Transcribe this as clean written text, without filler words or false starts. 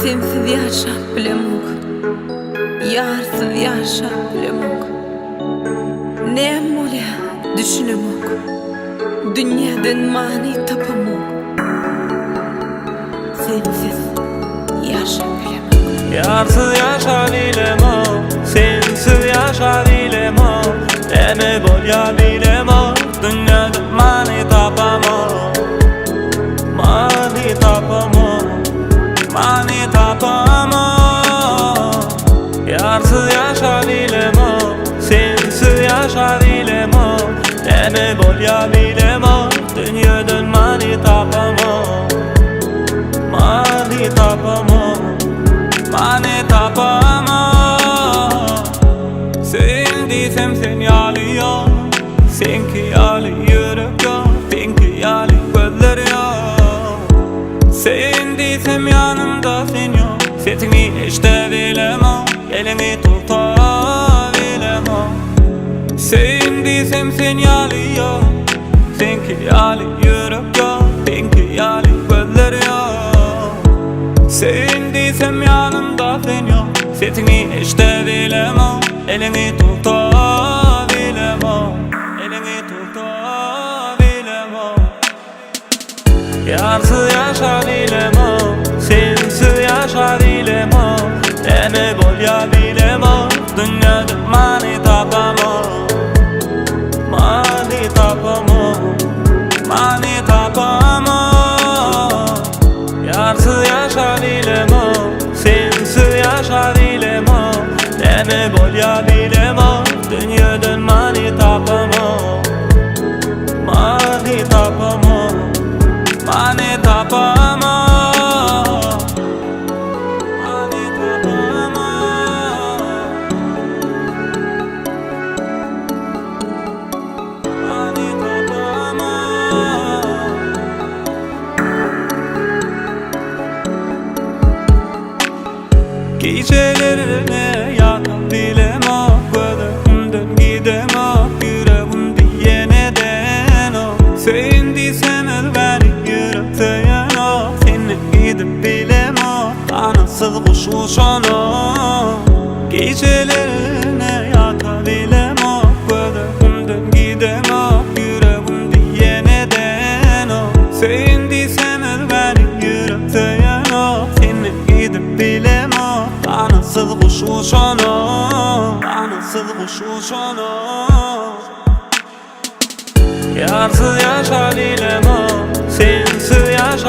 Sensiz yaşap bilemok, yarsız yaşap bilemok. Nem ola düşünemok, dünyadan mani tapamok. Sensiz yaşap bilemok. Yarsız yaşa bilemok, sensiz yaşa bilemok. Deme bolya bilemok, dünyadan mani tapamok. Mani tapamok, mani tapamok. Yarsız yaşa bilemok, sensiz yaşa bilemok. Deme bolya bilemok, dünyadan mani tapamok. Mani tapamok, mani tapamok. Sen desem sen yalıyor, senki yalı yürek yok, senki yalı gözler yok. Sen desem yanımda sen yok, sesini işte bilemem, elini tutabilemem. Sen desem sen yalıyor, senki yalı yürek yok, senki yalı gözler yok. Sen desem yanımda sen yok, sesini işte bilemem, elini tutabilemem, elini tutabilemem. Yarsız yaşa bilemem, sensiz yaşa bilemem. Deme bolya bilemem, dünyadan mani tapamok. Mani tapamok, mani tapamok. Yarsız yaşa bilemem, sensiz yaşa bilemem. Deme bolya bilemem, dünyadan mani tapamok. Mani tapamok, mani tapamok. Mani tapamok, mani tapamok. Gecelerine yatabilemem, gözümden gidemem, yüreğim diye neden o. Sen desem beni yürekte yanar, seni gidip bilemem, anasız kuş uçanır. Gecelerine yatabilemem, gözümden gidemem, yüreğim diye neden o. Sen desem beni yürekte yanar, seni gidip bilemem, anasız kuş uçanır, anasız kuş uçanır. Yarsız yaşa bilemem, sensiz yaşa